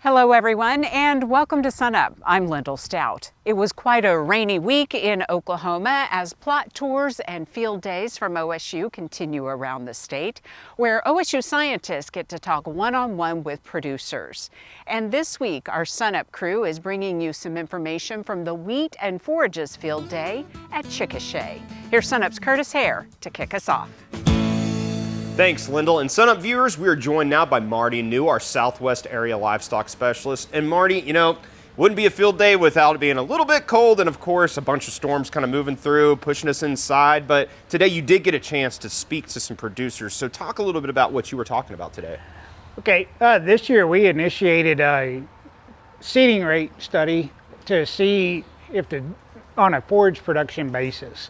Hello everyone and welcome to Sunup. I'm Lyndall Stout. It was quite a rainy week in Oklahoma as plot tours and field days from OSU continue around the state, where OSU scientists get to talk one-on-one with producers. And this week our Sunup crew is bringing you some information from the Wheat and Forages Field Day at Chickasha. Here's Sunup's Curtis Hare to kick us off. Thanks, Lyndall. And Sunup viewers, we are joined now by Marty New, our Southwest area livestock specialist. And Marty, wouldn't be a field day without it being a little bit cold and, of course, a bunch of storms kind of moving through, pushing us inside. But today you did get a chance to speak to some producers. So talk a little bit about what you were talking about today. Okay, this year we initiated a seeding rate study to see if on a forage production basis.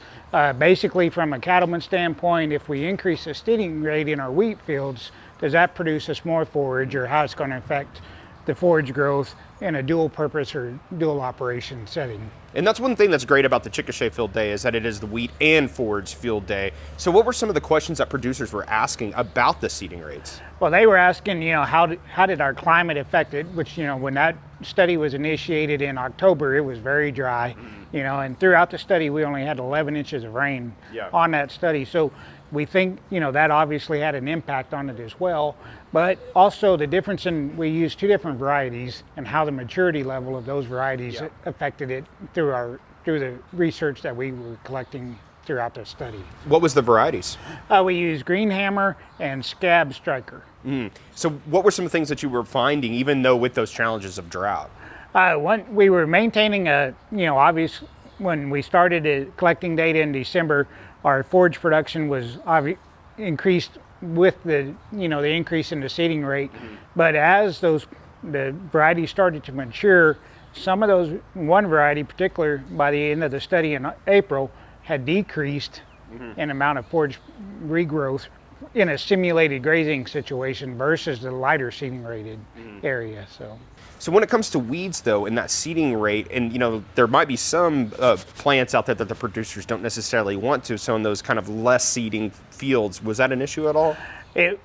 Basically, from a cattleman standpoint, if we increase the seeding rate in our wheat fields, does that produce us more forage, or how it's going to affect the forage growth in a dual purpose or dual operation setting? And that's one thing that's great about the Chickasha Field Day is that it is the wheat and forage field day. So what were some of the questions that producers were asking about the seeding rates? Well, they were asking, how did our climate affect it, which, when that study was initiated in October, it was very dry, and throughout the study, we only had 11 inches of rain on that study. So we think, that obviously had an impact on it as well. But also the difference we used two different varieties and how the maturity level of those varieties affected it through the research that we were collecting throughout the study. What was the varieties? We used Green Hammer and Scab Striker. So what were some things that you were finding, even though with those challenges of drought? We were maintaining obvious, when we started collecting data in December, our forage production was increased with the increase in the seeding rate. But as the varieties started to mature, some of those, one variety in particular, by the end of the study in April, had decreased in amount of forage regrowth in a simulated grazing situation versus the lighter seeding rated area. So when it comes to weeds, though, and that seeding rate, and there might be some plants out there that the producers don't necessarily want to, so in those kind of less seeding fields, was that an issue at all?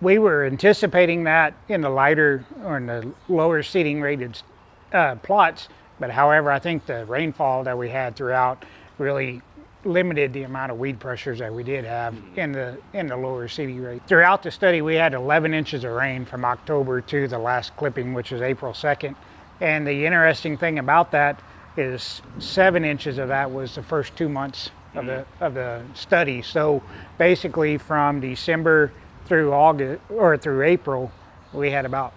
We were anticipating that in the lighter or in the lower seeding rated plots, but however, I think the rainfall that we had throughout really limited the amount of weed pressures that we did have in the lower seeding rate. Throughout the study, we had 11 inches of rain from October to the last clipping, which was April 2nd. And the interesting thing about that is 7 inches of that was the first 2 months of the study. So basically from December through August or through April, we had about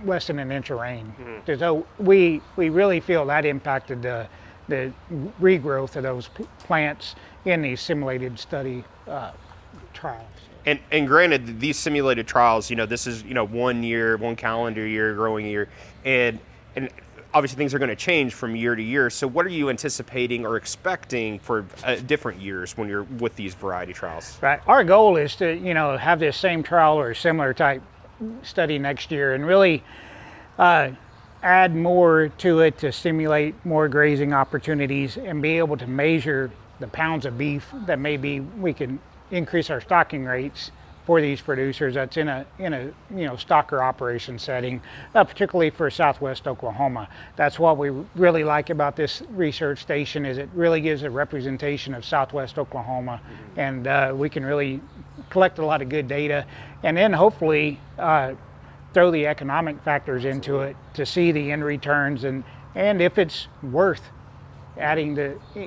less than an inch of rain. So we really feel that impacted the regrowth of those plants in these simulated study trials. And granted, these simulated trials, this is 1 year, 1 calendar year, growing year, and obviously things are going to change from year to year. So what are you anticipating or expecting for different years when you're with these variety trials? Right. Our goal is to have this same trial or similar type study next year and really add more to it to stimulate more grazing opportunities and be able to measure the pounds of beef that maybe we can increase our stocking rates for these producers that's in a stocker operation setting, particularly for Southwest Oklahoma. That's what we really like about this research station is it really gives a representation of Southwest Oklahoma, and we can really collect a lot of good data and then hopefully throw the economic factors into it to see the end returns and if it's worth adding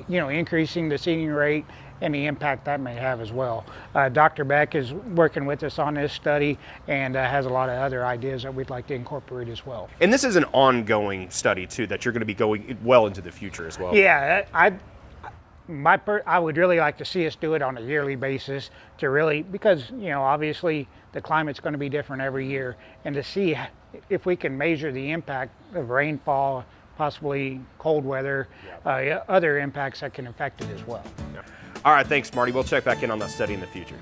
increasing the seeding rate and the impact that may have as well. Dr. Beck is working with us on this study and has a lot of other ideas that we'd like to incorporate as well. And this is an ongoing study too that you're going to be going well into the future as well. Yeah, I would really like to see us do it on a yearly basis to really, because obviously the climate's going to be different every year, and to see if we can measure the impact of rainfall, possibly cold weather, other impacts that can affect it as well. All right, thanks, Marty. We'll check back in on that study in the future.